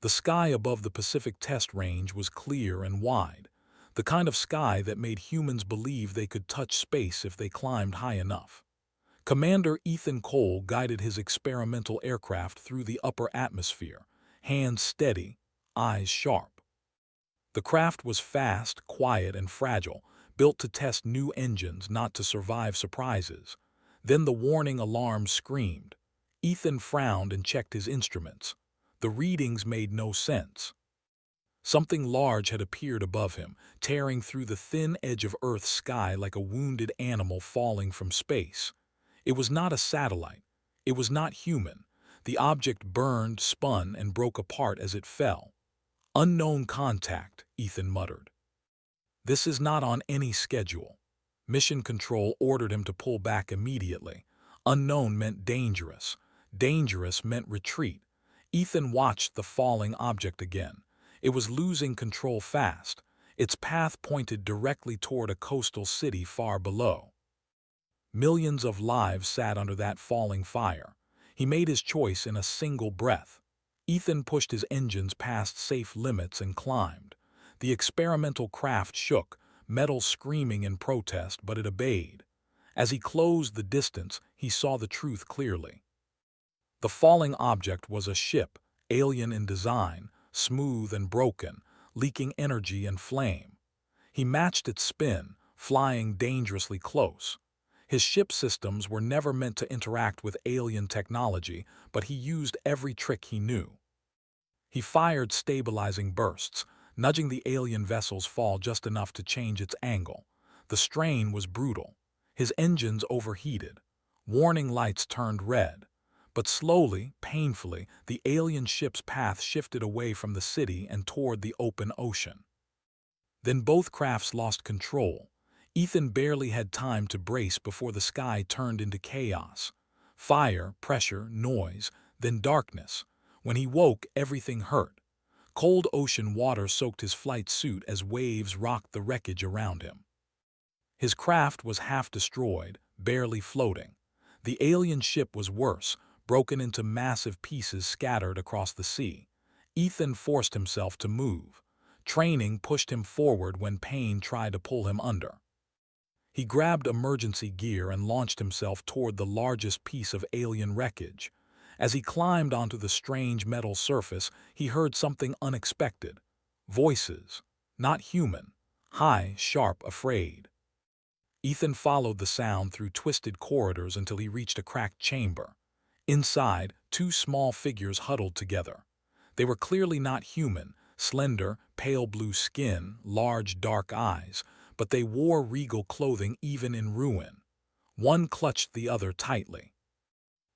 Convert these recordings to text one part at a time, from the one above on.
The sky above the Pacific Test Range was clear and wide, the kind of sky that made humans believe they could touch space if they climbed high enough. Commander Ethan Cole guided his experimental aircraft through the upper atmosphere, hands steady, eyes sharp. The craft was fast, quiet, and fragile, built to test new engines, not to survive surprises. Then the warning alarm screamed. Ethan frowned and checked his instruments. The readings made no sense. Something large had appeared above him, tearing through the thin edge of Earth's sky like a wounded animal falling from space. It was not a satellite. It was not human. The object burned, spun, and broke apart as it fell. "Unknown contact," Ethan muttered. "This is not on any schedule." Mission Control ordered him to pull back immediately. Unknown meant dangerous. Dangerous meant retreat. Ethan watched the falling object again. It was losing control fast. Its path pointed directly toward a coastal city far below. Millions of lives sat under that falling fire. He made his choice in a single breath. Ethan pushed his engines past safe limits and climbed. The experimental craft shook, metal screaming in protest, but it obeyed. As he closed the distance, he saw the truth clearly. The falling object was a ship, alien in design, smooth and broken, leaking energy and flame. He matched its spin, flying dangerously close. His ship systems were never meant to interact with alien technology, but he used every trick he knew. He fired stabilizing bursts, nudging the alien vessel's fall just enough to change its angle. The strain was brutal. His engines overheated. Warning lights turned red. But slowly, painfully, the alien ship's path shifted away from the city and toward the open ocean. Then both crafts lost control. Ethan barely had time to brace before the sky turned into chaos. Fire, pressure, noise, then darkness. When he woke, everything hurt. Cold ocean water soaked his flight suit as waves rocked the wreckage around him. His craft was half destroyed, barely floating. The alien ship was worse, broken into massive pieces scattered across the sea. Ethan forced himself to move. Training pushed him forward when pain tried to pull him under. He grabbed emergency gear and launched himself toward the largest piece of alien wreckage. As he climbed onto the strange metal surface, he heard something unexpected. Voices. Not human. High, sharp, afraid. Ethan followed the sound through twisted corridors until he reached a cracked chamber. Inside, two small figures huddled together. They were clearly not human, slender, pale blue skin, large dark eyes, but they wore regal clothing even in ruin. One clutched the other tightly.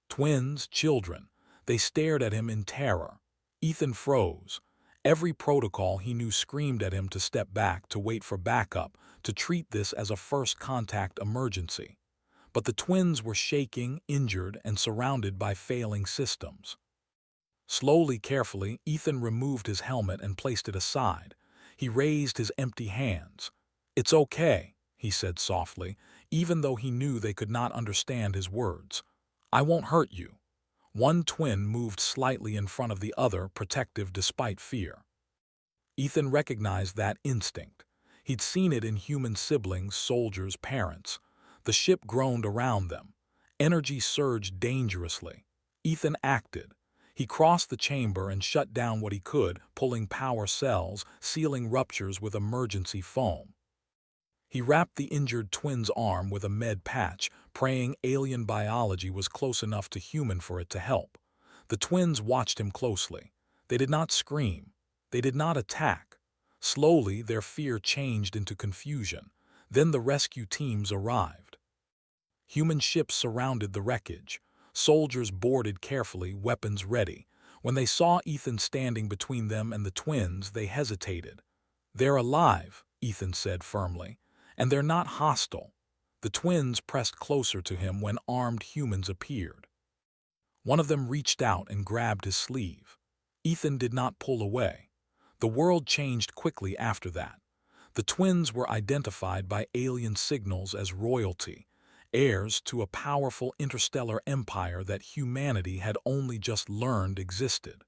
Twins, children. They stared at him in terror. Ethan froze. Every protocol he knew screamed at him to step back, to wait for backup, to treat this as a first contact emergency. But the twins were shaking, injured, and surrounded by failing systems. Slowly, carefully, Ethan removed his helmet and placed it aside. He raised his empty hands. "It's okay," he said softly, even though he knew they could not understand his words. "I won't hurt you." One twin moved slightly in front of the other, protective despite fear. Ethan recognized that instinct. He'd seen it in human siblings, soldiers, parents. The ship groaned around them. Energy surged dangerously. Ethan acted. He crossed the chamber and shut down what he could, pulling power cells, sealing ruptures with emergency foam. He wrapped the injured twin's arm with a med patch, praying alien biology was close enough to human for it to help. The twins watched him closely. They did not scream. They did not attack. Slowly, their fear changed into confusion. Then the rescue teams arrived. Human ships surrounded the wreckage. Soldiers boarded carefully, weapons ready. When they saw Ethan standing between them and the twins, they hesitated. "They're alive," Ethan said firmly. "And they're not hostile." The twins pressed closer to him when armed humans appeared. One of them reached out and grabbed his sleeve. Ethan did not pull away. The world changed quickly after that. The twins were identified by alien signals as royalty, heirs to a powerful interstellar empire that humanity had only just learned existed.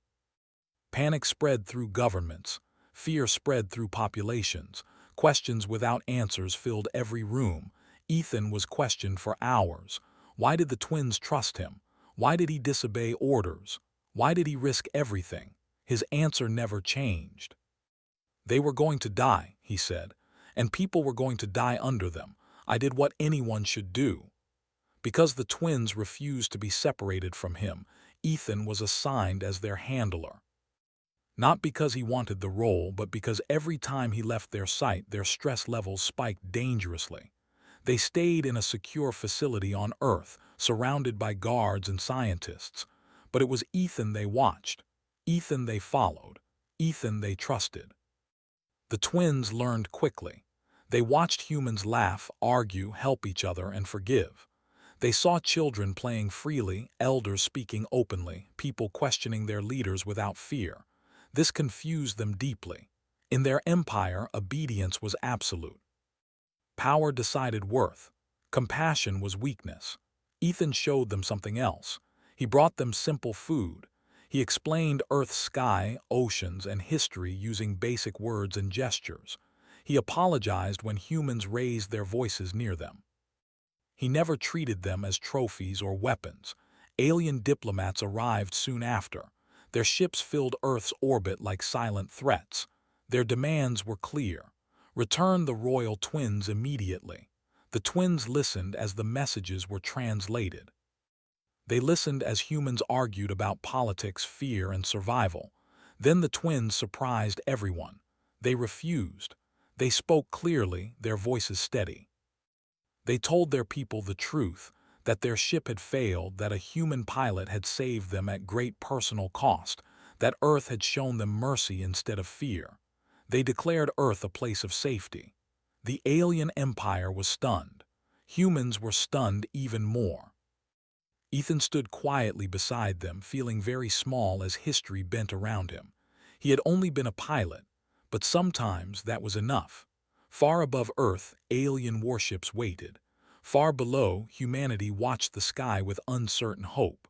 Panic spread through governments. Fear spread through populations. Questions without answers filled every room. Ethan was questioned for hours. Why did the twins trust him? Why did he disobey orders? Why did he risk everything? His answer never changed. They were going to die, he said, and people were going to die under them. I did what anyone should do. Because the twins refused to be separated from him, Ethan was assigned as their handler. Not because he wanted the role, but because every time he left their sight, their stress levels spiked dangerously. They stayed in a secure facility on Earth, surrounded by guards and scientists. But it was Ethan they watched, Ethan they followed, Ethan they trusted. The twins learned quickly. They watched humans laugh, argue, help each other, and forgive. They saw children playing freely, elders speaking openly, people questioning their leaders without fear. This confused them deeply. In their empire, obedience was absolute. Power decided worth. Compassion was weakness. Ethan showed them something else. He brought them simple food. He explained Earth's sky, oceans, and history using basic words and gestures. He apologized when humans raised their voices near them. He never treated them as trophies or weapons. Alien diplomats arrived soon after. Their ships filled Earth's orbit like silent threats. Their demands were clear. Return the royal twins immediately. The twins listened as the messages were translated. They listened as humans argued about politics, fear, and survival. Then the twins surprised everyone. They refused. They spoke clearly, their voices steady. They told their people the truth, that their ship had failed, that a human pilot had saved them at great personal cost, that Earth had shown them mercy instead of fear. They declared Earth a place of safety. The alien empire was stunned. Humans were stunned even more. Ethan stood quietly beside them, feeling very small as history bent around him. He had only been a pilot, but sometimes that was enough. Far above Earth, alien warships waited. Far below, humanity watched the sky with uncertain hope.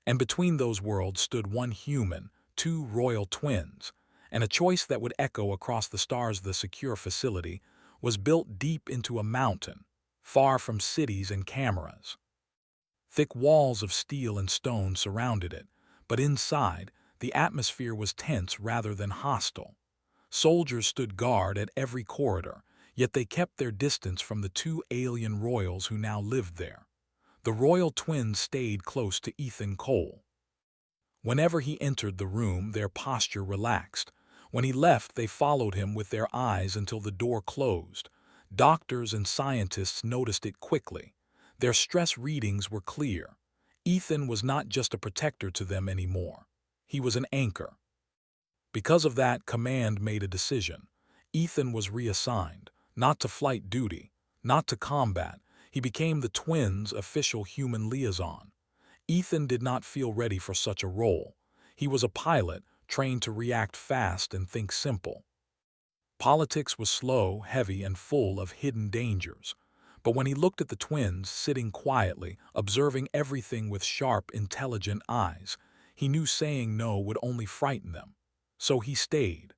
And between those worlds stood one human, two royal twins, and a choice that would echo across the stars. The secure facility was built deep into a mountain, far from cities and cameras. Thick walls of steel and stone surrounded it, but inside, the atmosphere was tense rather than hostile. Soldiers stood guard at every corridor, yet they kept their distance from the two alien royals who now lived there. The royal twins stayed close to Ethan Cole. Whenever he entered the room, their posture relaxed. When he left, they followed him with their eyes until the door closed. Doctors and scientists noticed it quickly. Their stress readings were clear. Ethan was not just a protector to them anymore. He was an anchor. Because of that, command made a decision. Ethan was reassigned, not to flight duty, not to combat. He became the twins' official human liaison. Ethan did not feel ready for such a role. He was a pilot, trained to react fast and think simple. Politics was slow, heavy, and full of hidden dangers. But when he looked at the twins, sitting quietly, observing everything with sharp, intelligent eyes, he knew saying no would only frighten them. So he stayed.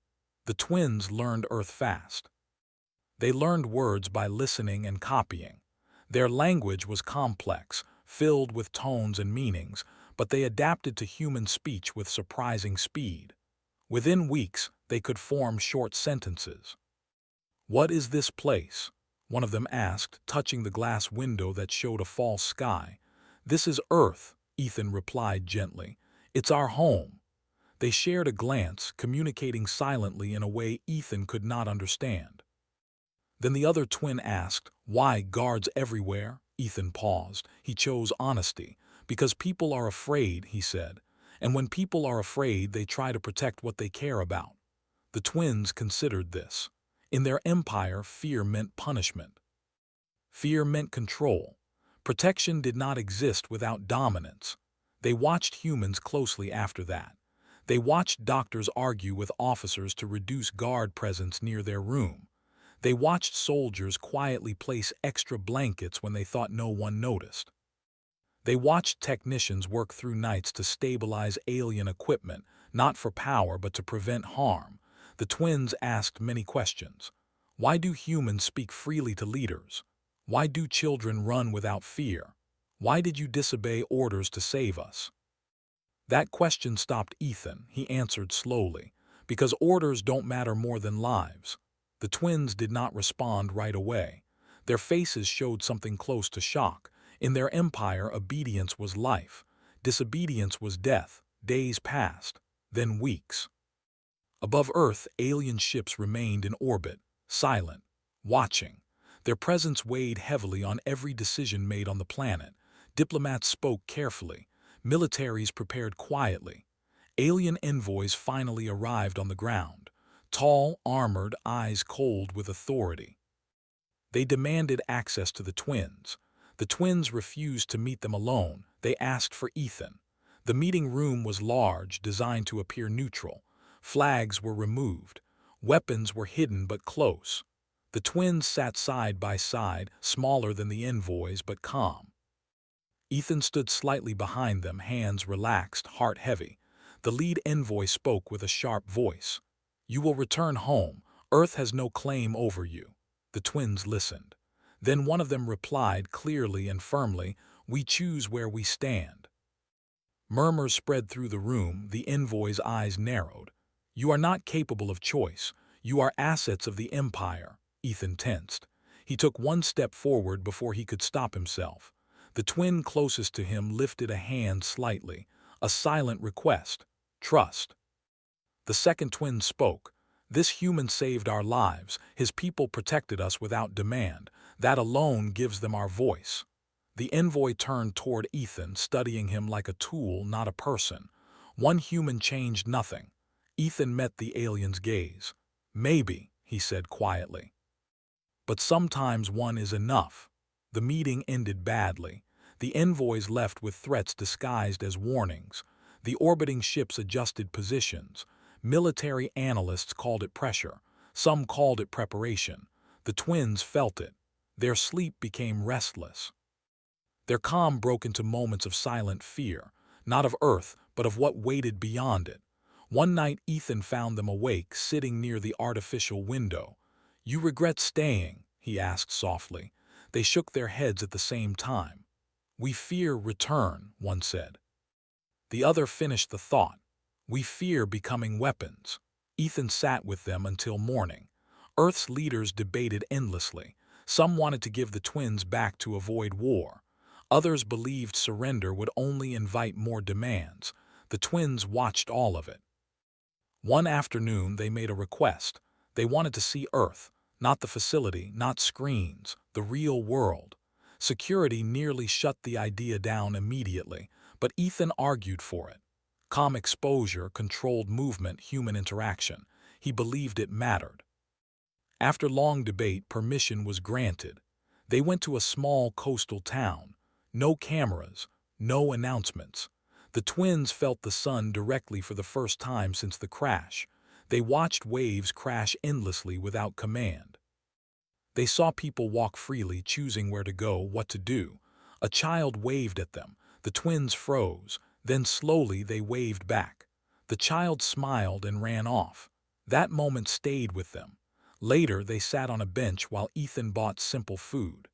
The twins learned Earth fast. They learned words by listening and copying. Their language was complex, filled with tones and meanings, but they adapted to human speech with surprising speed. Within weeks, they could form short sentences. "What is this place?" one of them asked, touching the glass window that showed a false sky. "This is Earth," Ethan replied gently. "It's our home." They shared a glance, communicating silently in a way Ethan could not understand. Then the other twin asked, "Why guards everywhere?" Ethan paused. He chose honesty. "Because people are afraid," he said. "And when people are afraid, they try to protect what they care about." The twins considered this. In their empire, fear meant punishment. Fear meant control. Protection did not exist without dominance. They watched humans closely after that. They watched doctors argue with officers to reduce guard presence near their room. They watched soldiers quietly place extra blankets when they thought no one noticed. They watched technicians work through nights to stabilize alien equipment, not for power but to prevent harm. The twins asked many questions. Why do humans speak freely to leaders? Why do children run without fear? Why did you disobey orders to save us? That question stopped Ethan. He answered slowly, because orders don't matter more than lives. The twins did not respond right away. Their faces showed something close to shock. In their empire, obedience was life. Disobedience was death. Days passed, then weeks. Above Earth, alien ships remained in orbit, silent, watching. Their presence weighed heavily on every decision made on the planet. Diplomats spoke carefully. Militaries prepared quietly. Alien envoys finally arrived on the ground. Tall, armored, eyes cold with authority. They demanded access to the twins. The twins refused to meet them alone. They asked for Ethan. The meeting room was large, designed to appear neutral. Flags were removed. Weapons were hidden but close. The twins sat side by side, smaller than the envoys but calm. Ethan stood slightly behind them, hands relaxed, heart heavy. The lead envoy spoke with a sharp voice. "You will return home. Earth has no claim over you." The twins listened. Then one of them replied clearly and firmly, "We choose where we stand." Murmurs spread through the room. The envoy's eyes narrowed. "You are not capable of choice. You are assets of the Empire." Ethan tensed. He took one step forward before he could stop himself. The twin closest to him lifted a hand slightly, a silent request. "Trust." The second twin spoke. "This human saved our lives. His people protected us without demand. That alone gives them our voice." The envoy turned toward Ethan, studying him like a tool, not a person. One human changed nothing. Ethan met the alien's gaze. "Maybe," he said quietly. "But sometimes one is enough." The meeting ended badly. The envoys left with threats disguised as warnings. The orbiting ships adjusted positions. Military analysts called it pressure. Some called it preparation. The twins felt it. Their sleep became restless. Their calm broke into moments of silent fear, not of Earth, but of what waited beyond it. One night Ethan found them awake, sitting near the artificial window. "You regret staying?" he asked softly. They shook their heads at the same time. "We fear return," one said. The other finished the thought. "We fear becoming weapons." Ethan sat with them until morning. Earth's leaders debated endlessly. Some wanted to give the twins back to avoid war. Others believed surrender would only invite more demands. The twins watched all of it. One afternoon they made a request. They wanted to see Earth, not the facility, not screens, the real world. Security nearly shut the idea down immediately, but Ethan argued for it. Calm exposure, controlled movement, human interaction. He believed it mattered. After long debate, permission was granted. They went to a small coastal town. No cameras, no announcements. The twins felt the sun directly for the first time since the crash. They watched waves crash endlessly without command. They saw people walk freely, choosing where to go, what to do. A child waved at them. The twins froze. Then slowly they waved back. The child smiled and ran off. That moment stayed with them. Later, they sat on a bench while Ethan bought simple food.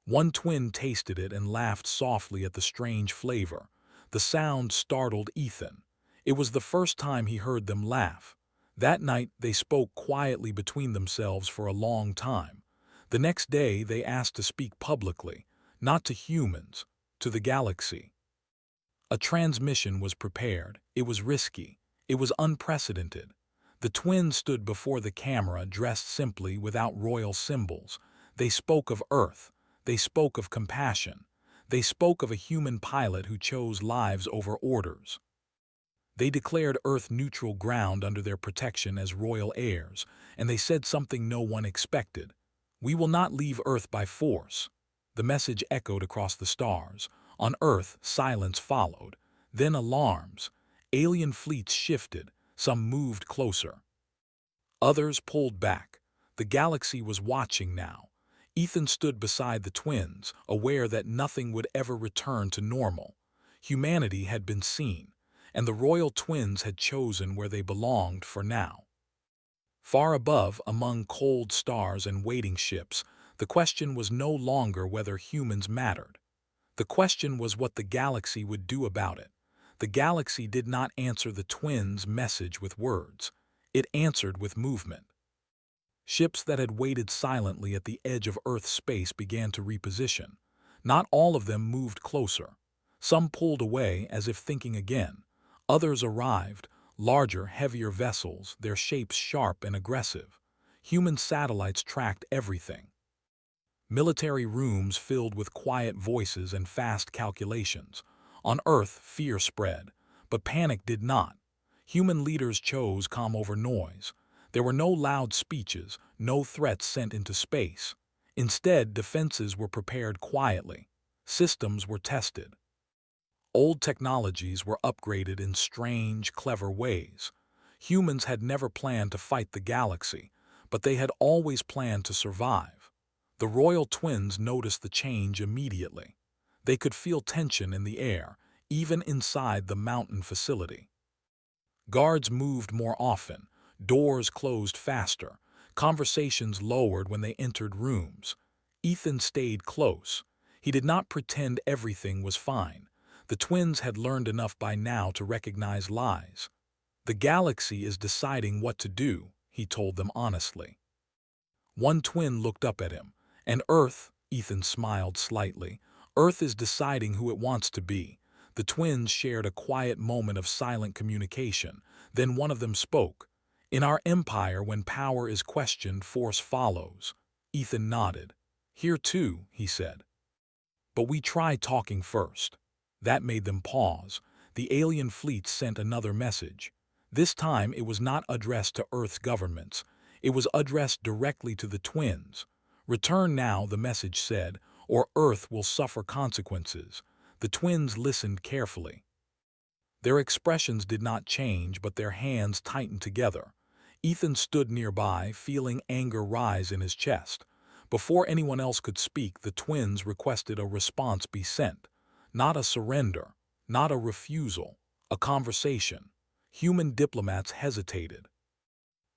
One twin tasted it and laughed softly at the strange flavor. The sound startled Ethan. It was the first time he heard them laugh. That night, they spoke quietly between themselves for a long time. The next day, they asked to speak publicly, not to humans, to the galaxy. A transmission was prepared. It was risky. It was unprecedented. The twins stood before the camera, dressed simply, without royal symbols. They spoke of Earth. They spoke of compassion. They spoke of a human pilot who chose lives over orders. They declared Earth neutral ground under their protection as royal heirs, and they said something no one expected. "We will not leave Earth by force." The message echoed across the stars. On Earth, silence followed. Then alarms. Alien fleets shifted. Some moved closer. Others pulled back. The galaxy was watching now. Ethan stood beside the twins, aware that nothing would ever return to normal. Humanity had been seen, and the royal twins had chosen where they belonged for now. Far above, among cold stars and waiting ships, the question was no longer whether humans mattered. The question was what the galaxy would do about it. The galaxy did not answer the twins' message with words. It answered with movement. Ships that had waited silently at the edge of Earth's space began to reposition. Not all of them moved closer. Some pulled away as if thinking again. Others arrived, larger, heavier vessels, their shapes sharp and aggressive. Human satellites tracked everything. Military rooms filled with quiet voices and fast calculations. On Earth, fear spread, but panic did not. Human leaders chose calm over noise. There were no loud speeches, no threats sent into space. Instead, defenses were prepared quietly. Systems were tested. Old technologies were upgraded in strange, clever ways. Humans had never planned to fight the galaxy, but they had always planned to survive. The royal twins noticed the change immediately. They could feel tension in the air, even inside the mountain facility. Guards moved more often, doors closed faster, conversations lowered when they entered rooms. Ethan stayed close. He did not pretend everything was fine. The twins had learned enough by now to recognize lies. The galaxy is deciding what to do, he told them honestly. One twin looked up at him. And Earth, Ethan smiled slightly, Earth is deciding who it wants to be. The twins shared a quiet moment of silent communication. Then one of them spoke. In our empire, when power is questioned, force follows. Ethan nodded. Here too, he said. But we try talking first. That made them pause. The alien fleet sent another message. This time it was not addressed to Earth's governments. It was addressed directly to the twins. Return now, the message said, or Earth will suffer consequences. The twins listened carefully. Their expressions did not change, but their hands tightened together. Ethan stood nearby, feeling anger rise in his chest. Before anyone else could speak, the twins requested a response be sent. Not a surrender, not a refusal, a conversation. Human diplomats hesitated.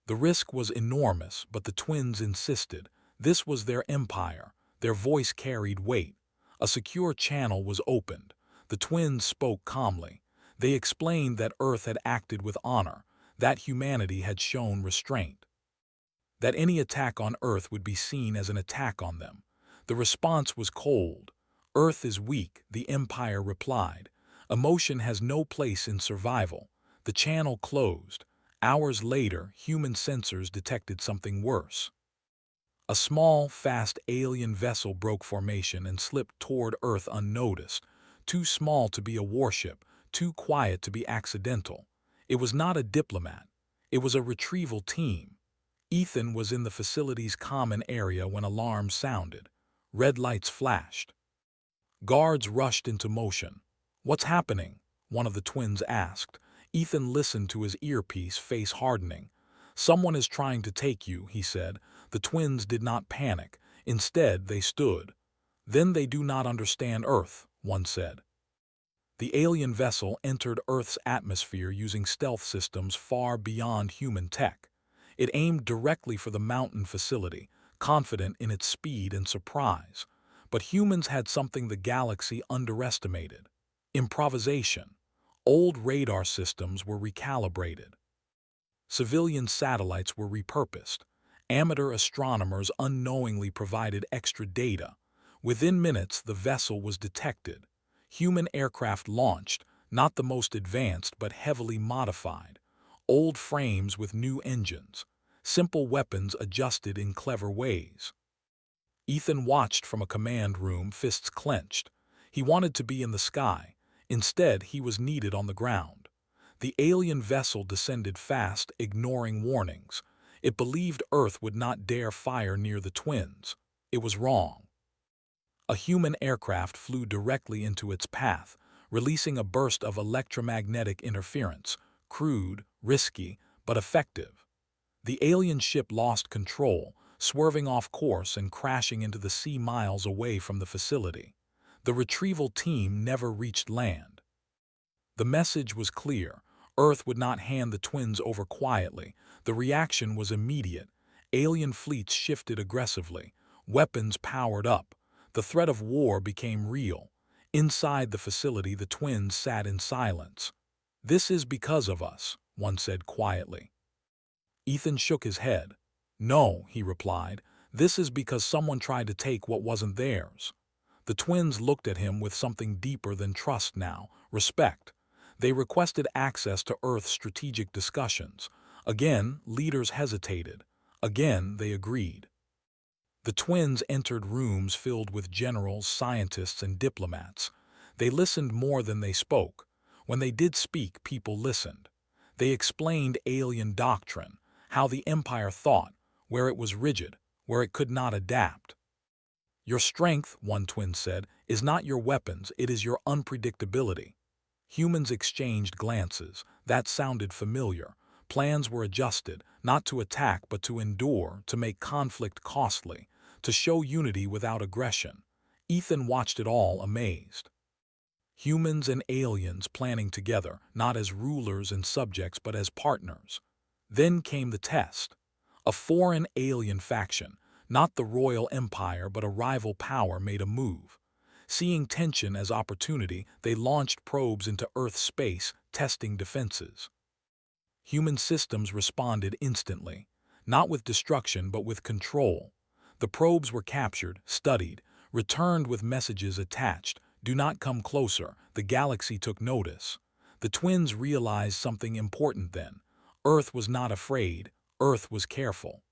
The risk was enormous, but the twins insisted. This was their empire. Their voice carried weight. A secure channel was opened. The twins spoke calmly. They explained that Earth had acted with honor, that humanity had shown restraint, that any attack on Earth would be seen as an attack on them. The response was cold. Earth is weak, the Empire replied. Emotion has no place in survival. The channel closed. Hours later, human sensors detected something worse. A small, fast alien vessel broke formation and slipped toward Earth unnoticed, too small to be a warship, too quiet to be accidental. It was not a diplomat. It was a retrieval team. Ethan was in the facility's common area when alarms sounded. Red lights flashed. Guards rushed into motion. What's happening? One of the twins asked. Ethan listened to his earpiece, face hardening. Someone is trying to take you, he said. The twins did not panic. Instead, they stood. Then they do not understand Earth, one said. The alien vessel entered Earth's atmosphere using stealth systems far beyond human tech. It aimed directly for the mountain facility, confident in its speed and surprise. But humans had something the galaxy underestimated: improvisation. Old radar systems were recalibrated. Civilian satellites were repurposed. Amateur astronomers unknowingly provided extra data. Within minutes, the vessel was detected. Human aircraft launched, not the most advanced but heavily modified. Old frames with new engines. Simple weapons adjusted in clever ways. Ethan watched from a command room, fists clenched. He wanted to be in the sky. Instead, he was needed on the ground. The alien vessel descended fast, ignoring warnings. It believed Earth would not dare fire near the twins. It was wrong. A human aircraft flew directly into its path, releasing a burst of electromagnetic interference, crude, risky, but effective. The alien ship lost control, swerving off course and crashing into the sea miles away from the facility. The retrieval team never reached land. The message was clear. Earth would not hand the twins over quietly. The reaction was immediate. Alien fleets shifted aggressively. Weapons powered up. The threat of war became real. Inside the facility, the twins sat in silence. "This is because of us," one said quietly. Ethan shook his head. "No," he replied, "this is because someone tried to take what wasn't theirs." The twins looked at him with something deeper than trust now, respect. They requested access to Earth's strategic discussions. Again, leaders hesitated. Again, they agreed. The twins entered rooms filled with generals, scientists, and diplomats. They listened more than they spoke. When they did speak, people listened. They explained alien doctrine, how the Empire thought, where it was rigid, where it could not adapt. "Your strength," one twin said, "is not your weapons, it is your unpredictability." Humans exchanged glances. That sounded familiar. Plans were adjusted, not to attack but to endure, to make conflict costly, to show unity without aggression. Ethan watched it all, amazed. Humans and aliens planning together, not as rulers and subjects but as partners. Then came the test. A foreign alien faction, not the royal empire but a rival power, made a move. Seeing tension as opportunity, they launched probes into Earth's space, testing defenses. Human systems responded instantly, not with destruction but with control. The probes were captured, studied, returned with messages attached. "Do not come closer." The galaxy took notice. The twins realized something important then. Earth was not afraid. Earth was careful.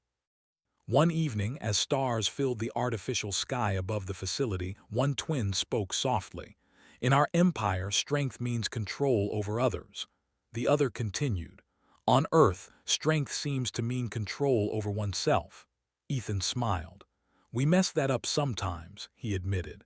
One evening, as stars filled the artificial sky above the facility, one twin spoke softly. "In our empire, strength means control over others." The other continued. "On Earth, strength seems to mean control over oneself." Ethan smiled. "We mess that up sometimes," he admitted.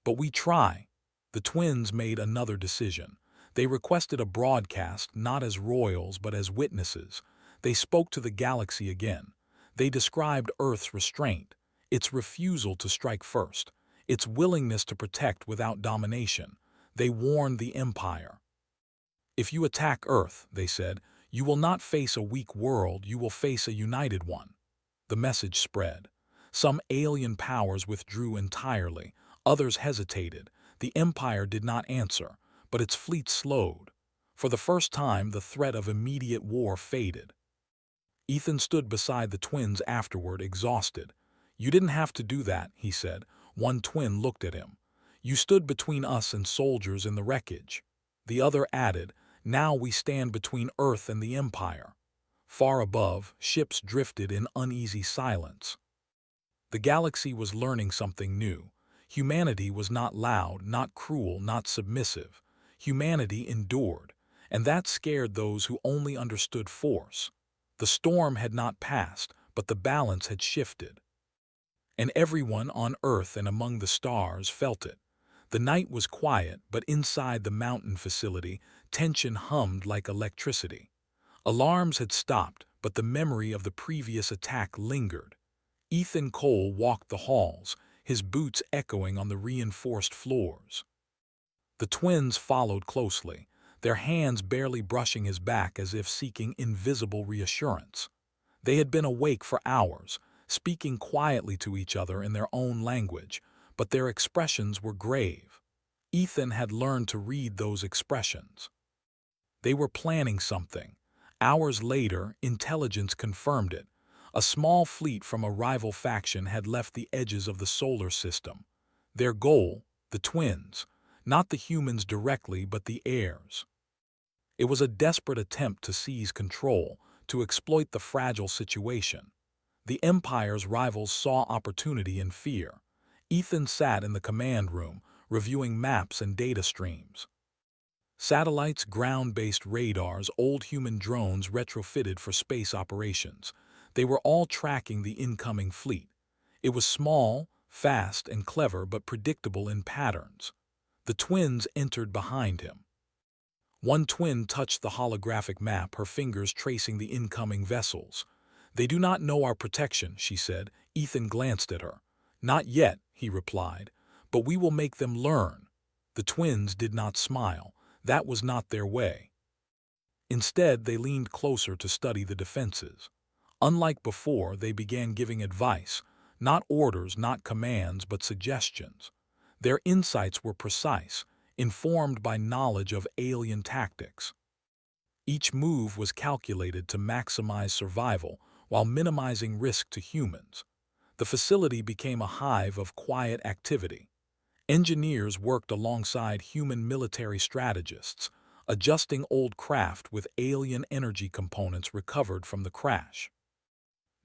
"But we try." The twins made another decision. They requested a broadcast, not as royals but as witnesses. They spoke to the galaxy again. They described Earth's restraint, its refusal to strike first, its willingness to protect without domination. They warned the Empire. "If you attack Earth," they said, "you will not face a weak world, you will face a united one." The message spread. Some alien powers withdrew entirely. Others hesitated. The Empire did not answer, but its fleet slowed. For the first time, the threat of immediate war faded. Ethan stood beside the twins afterward, exhausted. "You didn't have to do that," he said. One twin looked at him. "You stood between us and soldiers in the wreckage." The other added, "Now we stand between Earth and the Empire." Far above, ships drifted in uneasy silence. The galaxy was learning something new. Humanity was not loud, not cruel, not submissive. Humanity endured, and that scared those who only understood force. The storm had not passed, but the balance had shifted. And everyone on Earth and among the stars felt it. The night was quiet, but inside the mountain facility, tension hummed like electricity. Alarms had stopped, but the memory of the previous attack lingered. Ethan Cole walked the halls, his boots echoing on the reinforced floors. The twins followed closely, their hands barely brushing his back as if seeking invisible reassurance. They had been awake for hours, speaking quietly to each other in their own language, but their expressions were grave. Ethan had learned to read those expressions. They were planning something. Hours later, intelligence confirmed it. A small fleet from a rival faction had left the edges of the solar system. Their goal, the twins, not the humans directly but the heirs. It was a desperate attempt to seize control, to exploit the fragile situation. The Empire's rivals saw opportunity and fear. Ethan sat in the command room, reviewing maps and data streams. Satellites, ground-based radars, old human drones retrofitted for space operations. They were all tracking the incoming fleet. It was small, fast, and clever but predictable in patterns. The twins entered behind him. One twin touched the holographic map, her fingers tracing the incoming vessels. "They do not know our protection," she said. Ethan glanced at her. "Not yet," he replied, "but we will make them learn." The twins did not smile. That was not their way. Instead, they leaned closer to study the defenses. Unlike before, they began giving advice, not orders, not commands, but suggestions. Their insights were precise, informed by knowledge of alien tactics. Each move was calculated to maximize survival while minimizing risk to humans. The facility became a hive of quiet activity. Engineers worked alongside human military strategists, adjusting old craft with alien energy components recovered from the crash.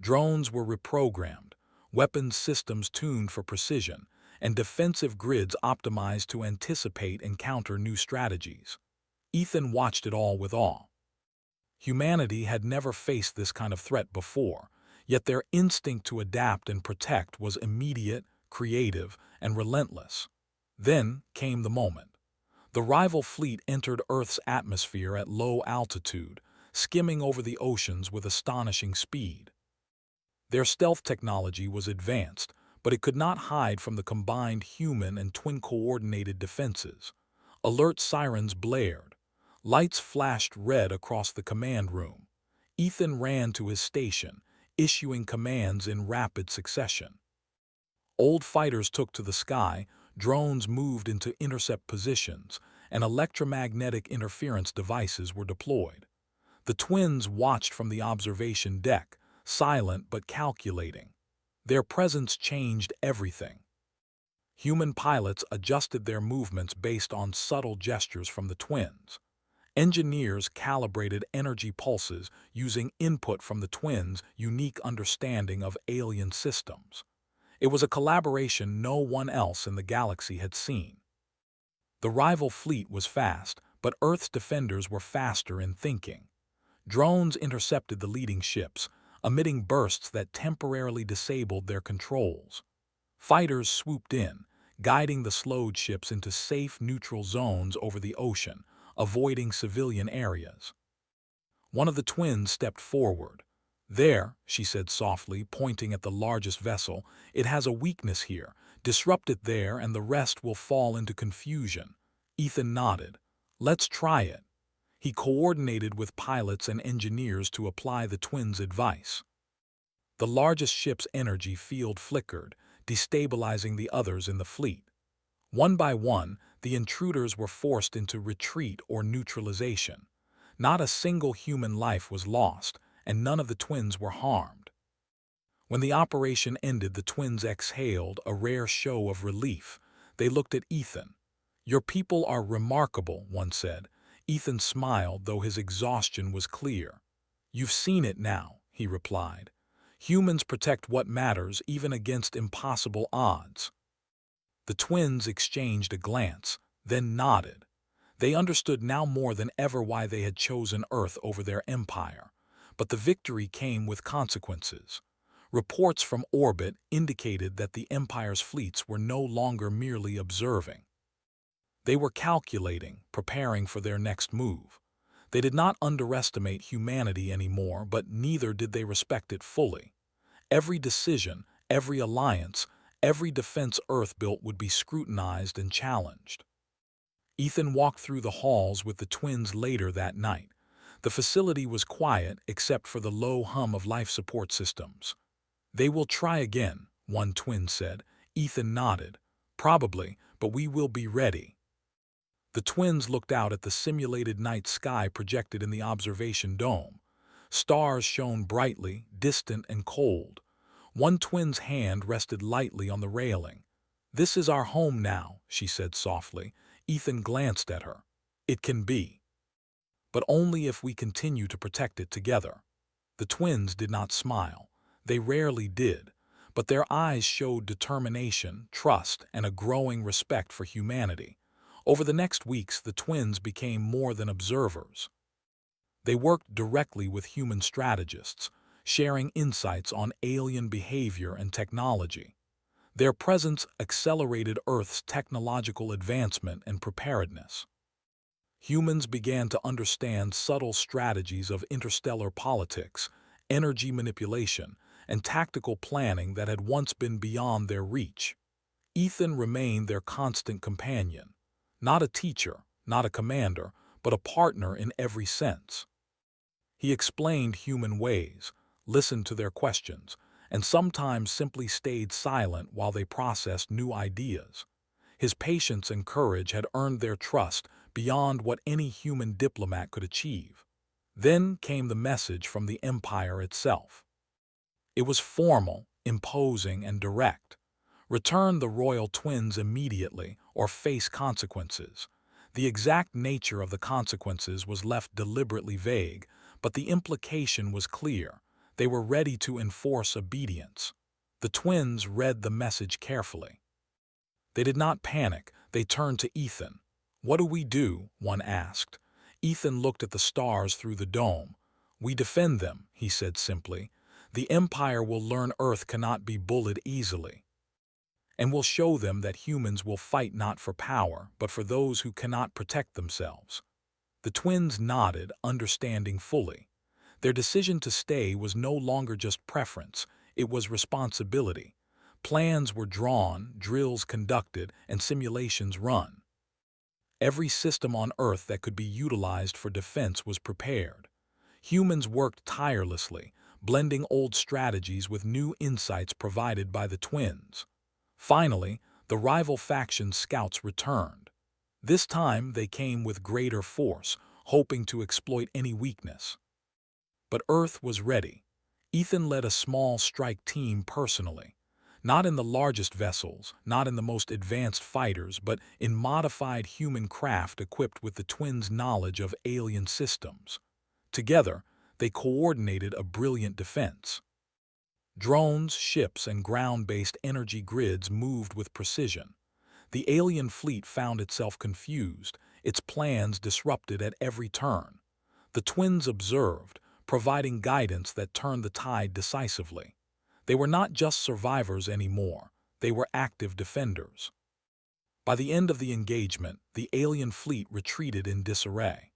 Drones were reprogrammed, weapons systems tuned for precision, and defensive grids optimized to anticipate and counter new strategies. Ethan watched it all with awe. Humanity had never faced this kind of threat before, yet their instinct to adapt and protect was immediate, creative, and relentless. Then came the moment. The rival fleet entered Earth's atmosphere at low altitude, skimming over the oceans with astonishing speed. Their stealth technology was advanced, but it could not hide from the combined human and twin-coordinated defenses. Alert sirens blared. Lights flashed red across the command room. Ethan ran to his station, issuing commands in rapid succession. Old fighters took to the sky, drones moved into intercept positions, and electromagnetic interference devices were deployed. The twins watched from the observation deck, silent but calculating. Their presence changed everything. Human pilots adjusted their movements based on subtle gestures from the twins. Engineers calibrated energy pulses using input from the twins' unique understanding of alien systems. It was a collaboration no one else in the galaxy had seen. The rival fleet was fast, but Earth's defenders were faster in thinking. Drones intercepted the leading ships, emitting bursts that temporarily disabled their controls. Fighters swooped in, guiding the slowed ships into safe neutral zones over the ocean, avoiding civilian areas. One of the twins stepped forward. "There," she said softly, pointing at the largest vessel, "it has a weakness here. Disrupt it there and the rest will fall into confusion." Ethan nodded. "Let's try it." He coordinated with pilots and engineers to apply the twins' advice. The largest ship's energy field flickered, destabilizing the others in the fleet. One by one, the intruders were forced into retreat or neutralization. Not a single human life was lost, and none of the twins were harmed. When the operation ended, the twins exhaled, a rare show of relief. They looked at Ethan. "Your people are remarkable," one said. Ethan smiled, though his exhaustion was clear. "You've seen it now," he replied. "Humans protect what matters, even against impossible odds." The twins exchanged a glance, then nodded. They understood now more than ever why they had chosen Earth over their empire. But the victory came with consequences. Reports from orbit indicated that the Empire's fleets were no longer merely observing. They were calculating, preparing for their next move. They did not underestimate humanity anymore, but neither did they respect it fully. Every decision, every alliance, every defense Earth built would be scrutinized and challenged. Ethan walked through the halls with the twins later that night. The facility was quiet except for the low hum of life support systems. "They will try again," one twin said. Ethan nodded. "Probably, but we will be ready." The twins looked out at the simulated night sky projected in the observation dome. Stars shone brightly, distant and cold. One twin's hand rested lightly on the railing. "This is our home now," she said softly. Ethan glanced at her. "It can be. But only if we continue to protect it together." The twins did not smile. They rarely did. But their eyes showed determination, trust, and a growing respect for humanity. Over the next weeks, the twins became more than observers. They worked directly with human strategists, sharing insights on alien behavior and technology. Their presence accelerated Earth's technological advancement and preparedness. Humans began to understand subtle strategies of interstellar politics, energy manipulation, and tactical planning that had once been beyond their reach. Ethan remained their constant companion. Not a teacher, not a commander, but a partner in every sense. He explained human ways, listened to their questions, and sometimes simply stayed silent while they processed new ideas. His patience and courage had earned their trust beyond what any human diplomat could achieve. Then came the message from the Empire itself. It was formal, imposing, and direct. Return the royal twins immediately or face consequences. The exact nature of the consequences was left deliberately vague, but the implication was clear. They were ready to enforce obedience. The twins read the message carefully. They did not panic, they turned to Ethan. "What do we do?" one asked. Ethan looked at the stars through the dome. "We defend them," he said simply. "The Empire will learn Earth cannot be bullied easily. And we'll show them that humans will fight not for power, but for those who cannot protect themselves." The twins nodded, understanding fully. Their decision to stay was no longer just preference, it was responsibility. Plans were drawn, drills conducted, and simulations run. Every system on Earth that could be utilized for defense was prepared. Humans worked tirelessly, blending old strategies with new insights provided by the twins. Finally, the rival faction's scouts returned. This time they came with greater force, hoping to exploit any weakness. But Earth was ready. Ethan led a small strike team personally. Not in the largest vessels, not in the most advanced fighters, but in modified human craft equipped with the twins' knowledge of alien systems. Together, they coordinated a brilliant defense. Drones, ships, and ground-based energy grids moved with precision. The alien fleet found itself confused, its plans disrupted at every turn. The twins observed, providing guidance that turned the tide decisively. They were not just survivors anymore, they were active defenders. By the end of the engagement, the alien fleet retreated in disarray.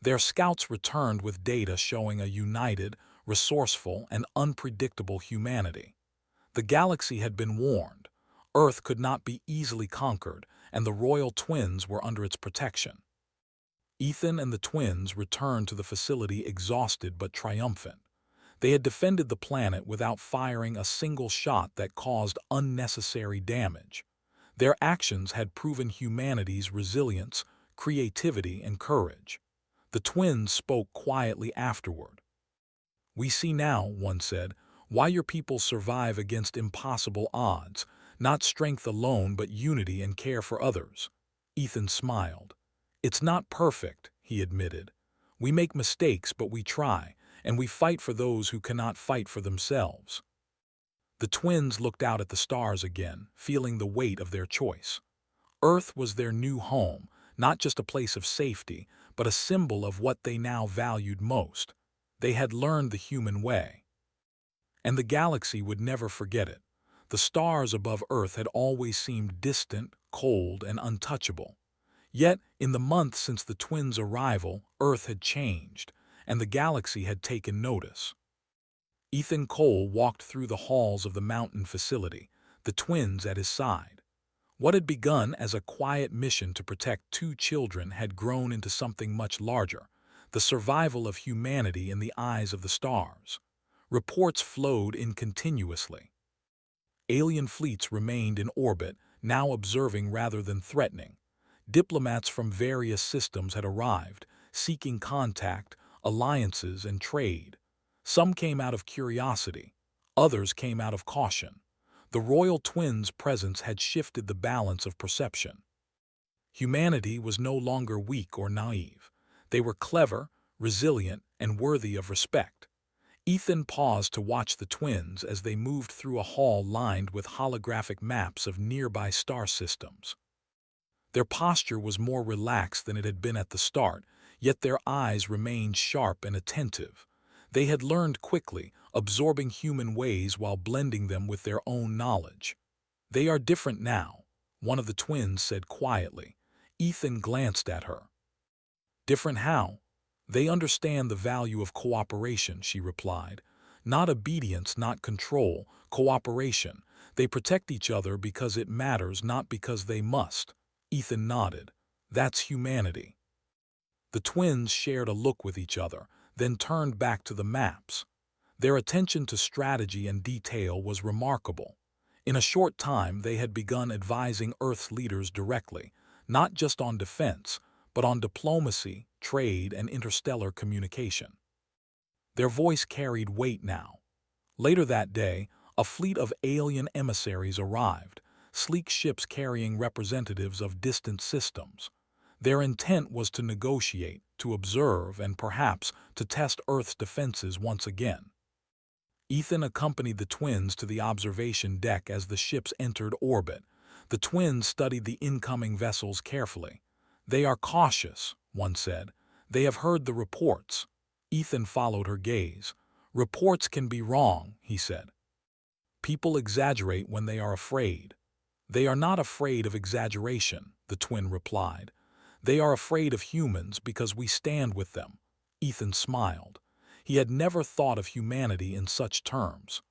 Their scouts returned with data showing a united, resourceful, and unpredictable humanity. The galaxy had been warned. Earth could not be easily conquered, and the royal twins were under its protection. Ethan and the twins returned to the facility exhausted but triumphant. They had defended the planet without firing a single shot that caused unnecessary damage. Their actions had proven humanity's resilience, creativity, and courage. The twins spoke quietly afterward. "We see now," one said, "why your people survive against impossible odds, not strength alone but unity and care for others." Ethan smiled. "It's not perfect," he admitted. "We make mistakes, but we try, and we fight for those who cannot fight for themselves." The twins looked out at the stars again, feeling the weight of their choice. Earth was their new home, not just a place of safety, but a symbol of what they now valued most. They had learned the human way. And the galaxy would never forget it. The stars above Earth had always seemed distant, cold, and untouchable. Yet, in the months since the twins' arrival, Earth had changed, and the galaxy had taken notice. Ethan Cole walked through the halls of the mountain facility, the twins at his side. What had begun as a quiet mission to protect two children had grown into something much larger, the survival of humanity in the eyes of the stars. Reports flowed in continuously. Alien fleets remained in orbit, now observing rather than threatening. Diplomats from various systems had arrived, seeking contact, alliances, and trade. Some came out of curiosity, others came out of caution. The royal twins' presence had shifted the balance of perception. Humanity was no longer weak or naive. They were clever, resilient, and worthy of respect. Ethan paused to watch the twins as they moved through a hall lined with holographic maps of nearby star systems. Their posture was more relaxed than it had been at the start, yet their eyes remained sharp and attentive. They had learned quickly, absorbing human ways while blending them with their own knowledge. "They are different now," one of the twins said quietly. Ethan glanced at her. "Different how?" "They understand the value of cooperation," she replied. "Not obedience, not control, cooperation. They protect each other because it matters, not because they must." Ethan nodded. "That's humanity." The twins shared a look with each other, then turned back to the maps. Their attention to strategy and detail was remarkable. In a short time, they had begun advising Earth's leaders directly, not just on defense, but on diplomacy, trade, and interstellar communication. Their voice carried weight now. Later that day, a fleet of alien emissaries arrived, sleek ships carrying representatives of distant systems. Their intent was to negotiate, to observe, and perhaps to test Earth's defenses once again. Ethan accompanied the twins to the observation deck as the ships entered orbit. The twins studied the incoming vessels carefully. "They are cautious," one said. "They have heard the reports." Ethan followed her gaze. "Reports can be wrong," he said. "People exaggerate when they are afraid." "They are not afraid of exaggeration," the twin replied. "They are afraid of humans because we stand with them." Ethan smiled. He had never thought of humanity in such terms.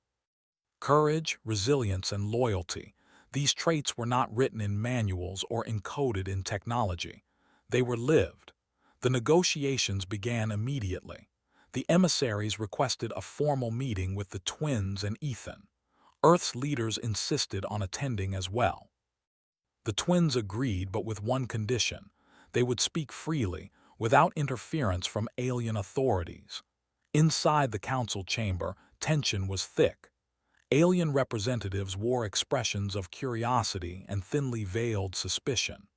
Courage, resilience, and loyalty. These traits were not written in manuals or encoded in technology. They were lived. The negotiations began immediately. The emissaries requested a formal meeting with the twins and Ethan. Earth's leaders insisted on attending as well. The twins agreed, but with one condition. They would speak freely, without interference from alien authorities. Inside the council chamber, tension was thick. Alien representatives wore expressions of curiosity and thinly veiled suspicion.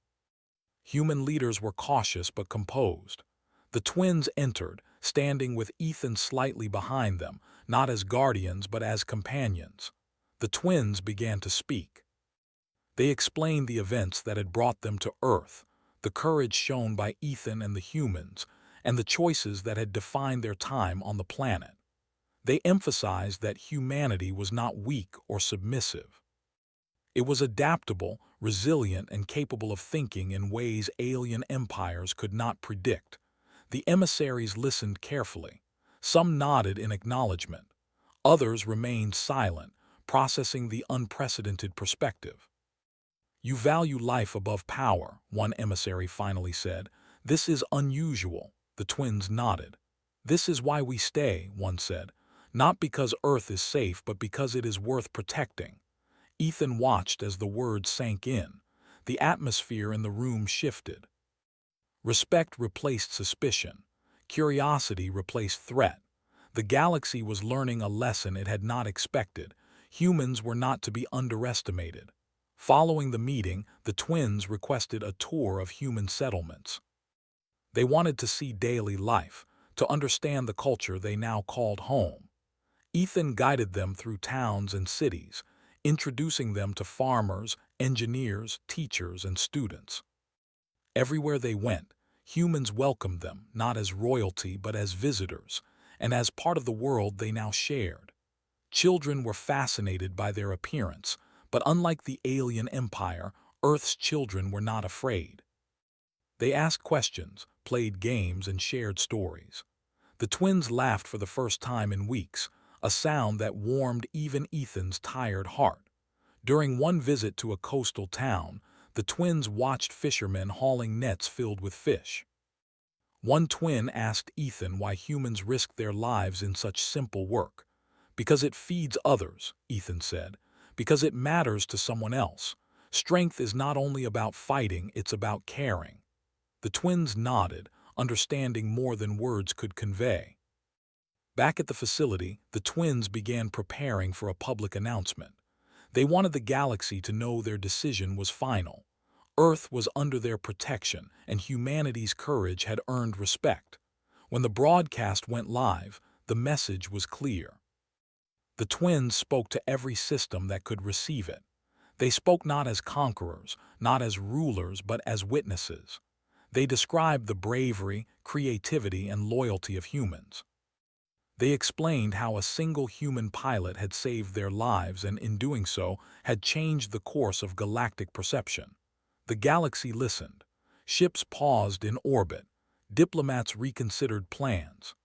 Human leaders were cautious but composed. The twins entered, standing with Ethan slightly behind them, not as guardians but as companions. The twins began to speak. They explained the events that had brought them to Earth, the courage shown by Ethan and the humans, and the choices that had defined their time on the planet. They emphasized that humanity was not weak or submissive. It was adaptable, resilient, and capable of thinking in ways alien empires could not predict. The emissaries listened carefully. Some nodded in acknowledgement. Others remained silent, processing the unprecedented perspective. "You value life above power," one emissary finally said. "This is unusual." The twins nodded. "This is why we stay," one said. "Not because Earth is safe, but because it is worth protecting." Ethan watched as the words sank in. The atmosphere in the room shifted. Respect replaced suspicion. Curiosity replaced threat. The galaxy was learning a lesson it had not expected. Humans were not to be underestimated. Following the meeting, the twins requested a tour of human settlements. They wanted to see daily life, to understand the culture they now called home. Ethan guided them through towns and cities, introducing them to farmers, engineers, teachers, and students. Everywhere they went, humans welcomed them, not as royalty but as visitors, and as part of the world they now shared. Children were fascinated by their appearance, but unlike the alien empire, Earth's children were not afraid. They asked questions, played games, and shared stories. The twins laughed for the first time in weeks, a sound that warmed even Ethan's tired heart. During one visit to a coastal town, the twins watched fishermen hauling nets filled with fish. One twin asked Ethan why humans risk their lives in such simple work. "Because it feeds others," Ethan said. "Because it matters to someone else. Strength is not only about fighting, it's about caring." The twins nodded, understanding more than words could convey. Back at the facility, the twins began preparing for a public announcement. They wanted the galaxy to know their decision was final. Earth was under their protection, and humanity's courage had earned respect. When the broadcast went live, the message was clear. The twins spoke to every system that could receive it. They spoke not as conquerors, not as rulers, but as witnesses. They described the bravery, creativity, and loyalty of humans. They explained how a single human pilot had saved their lives and, in doing so, had changed the course of galactic perception. The galaxy listened. Ships paused in orbit. Diplomats reconsidered plans.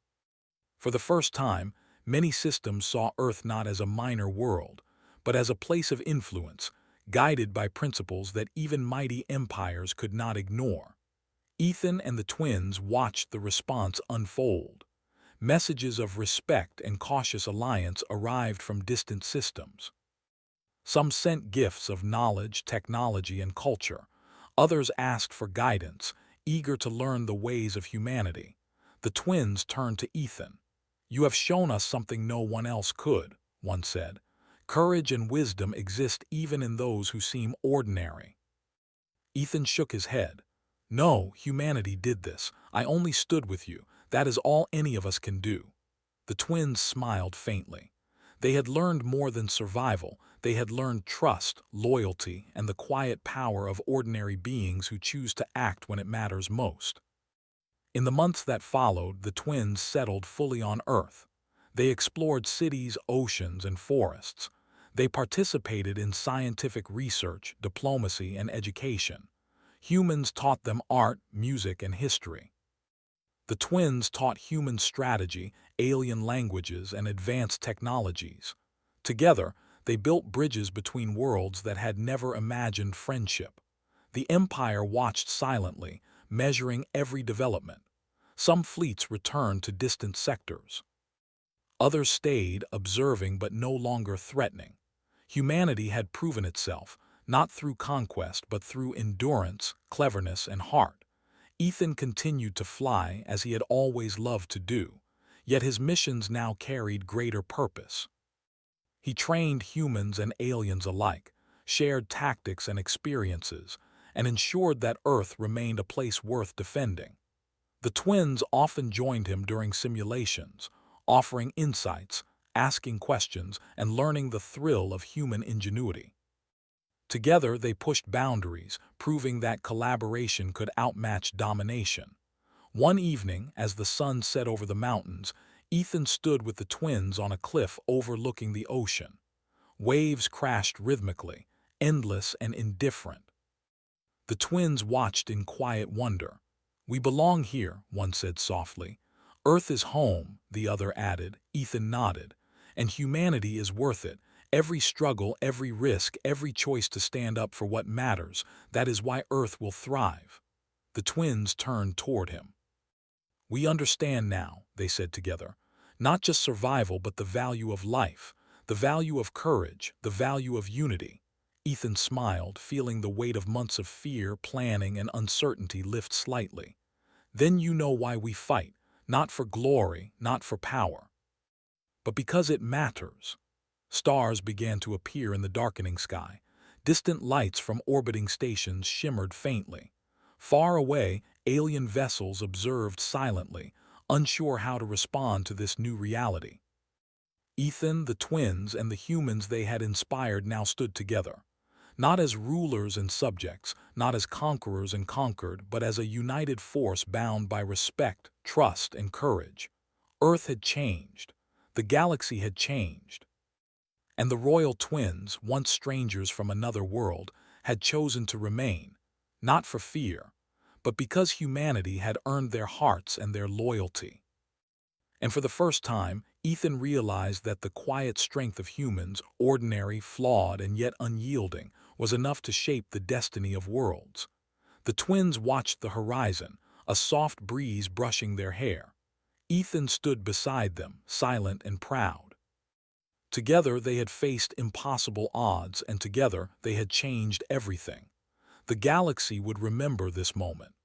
For the first time, many systems saw Earth not as a minor world, but as a place of influence, guided by principles that even mighty empires could not ignore. Ethan and the twins watched the response unfold. Messages of respect and cautious alliance arrived from distant systems. Some sent gifts of knowledge, technology, and culture. Others asked for guidance, eager to learn the ways of humanity. The twins turned to Ethan. "You have shown us something no one else could," one said. "Courage and wisdom exist even in those who seem ordinary." Ethan shook his head. "No, humanity did this. I only stood with you. That is all any of us can do." The twins smiled faintly. They had learned more than survival. They had learned trust, loyalty, and the quiet power of ordinary beings who choose to act when it matters most. In the months that followed, the twins settled fully on Earth. They explored cities, oceans, and forests. They participated in scientific research, diplomacy, and education. Humans taught them art, music, and history. The twins taught humans strategy, alien languages, and advanced technologies. Together, they built bridges between worlds that had never imagined friendship. The Empire watched silently, measuring every development. Some fleets returned to distant sectors. Others stayed, observing but no longer threatening. Humanity had proven itself, not through conquest but through endurance, cleverness, and heart. Ethan continued to fly as he had always loved to do, yet his missions now carried greater purpose. He trained humans and aliens alike, shared tactics and experiences, and ensured that Earth remained a place worth defending. The twins often joined him during simulations, offering insights, asking questions, and learning the thrill of human ingenuity. Together they pushed boundaries, proving that collaboration could outmatch domination. One evening, as the sun set over the mountains, Ethan stood with the twins on a cliff overlooking the ocean. Waves crashed rhythmically, endless and indifferent. The twins watched in quiet wonder. "We belong here," one said softly. "Earth is home," the other added. Ethan nodded. "And humanity is worth it. Every struggle, every risk, every choice to stand up for what matters. That is why Earth will thrive." The twins turned toward him. "We understand now," they said together. "Not just survival, but the value of life, the value of courage, the value of unity." Ethan smiled, feeling the weight of months of fear, planning, and uncertainty lift slightly. "Then you know why we fight, not for glory, not for power, but because it matters." Stars began to appear in the darkening sky. Distant lights from orbiting stations shimmered faintly. Far away, alien vessels observed silently, unsure how to respond to this new reality. Ethan, the twins, and the humans they had inspired now stood together. Not as rulers and subjects, not as conquerors and conquered, but as a united force bound by respect, trust, and courage. Earth had changed. The galaxy had changed. And the royal twins, once strangers from another world, had chosen to remain, not for fear, but because humanity had earned their hearts and their loyalty. And for the first time, Ethan realized that the quiet strength of humans, ordinary, flawed, and yet unyielding, was enough to shape the destiny of worlds. The twins watched the horizon, a soft breeze brushing their hair. Ethan stood beside them, silent and proud. Together they had faced impossible odds, and together they had changed everything. The galaxy would remember this moment.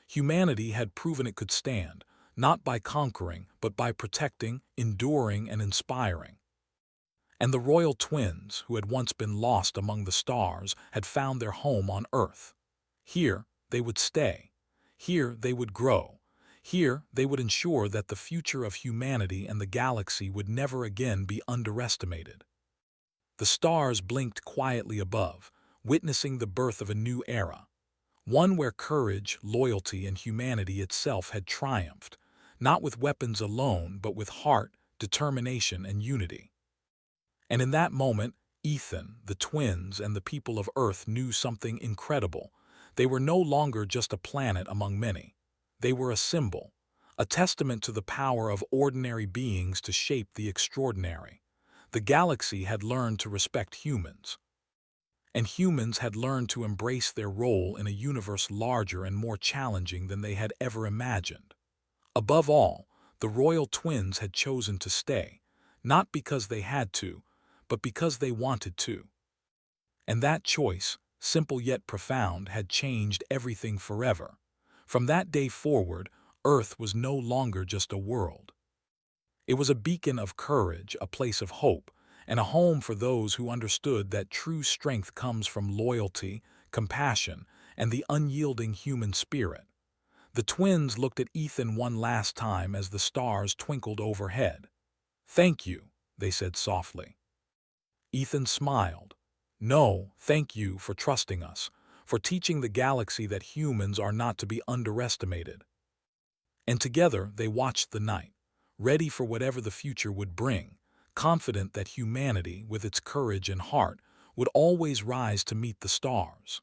Humanity had proven it could stand, not by conquering, but by protecting, enduring, and inspiring. And the royal twins, who had once been lost among the stars, had found their home on Earth. Here they would stay. Here they would grow. Here they would ensure that the future of humanity and the galaxy would never again be underestimated. The stars blinked quietly above, witnessing the birth of a new era. One where courage, loyalty, and humanity itself had triumphed, not with weapons alone, but with heart, determination, and unity. And in that moment, Ethan, the twins, and the people of Earth knew something incredible. They were no longer just a planet among many. They were a symbol, a testament to the power of ordinary beings to shape the extraordinary. The galaxy had learned to respect humans. and humans had learned to embrace their role in a universe larger and more challenging than they had ever imagined. Above all, the royal twins had chosen to stay, not because they had to, but because they wanted to. And that choice, simple yet profound, had changed everything forever. From that day forward, Earth was no longer just a world. It was a beacon of courage, a place of hope, and a home for those who understood that true strength comes from loyalty, compassion, and the unyielding human spirit. The twins looked at Ethan one last time as the stars twinkled overhead. "Thank you," they said softly. Ethan smiled. "No, thank you for trusting us, for teaching the galaxy that humans are not to be underestimated." And together they watched the night, ready for whatever the future would bring, confident that humanity, with its courage and heart, would always rise to meet the stars.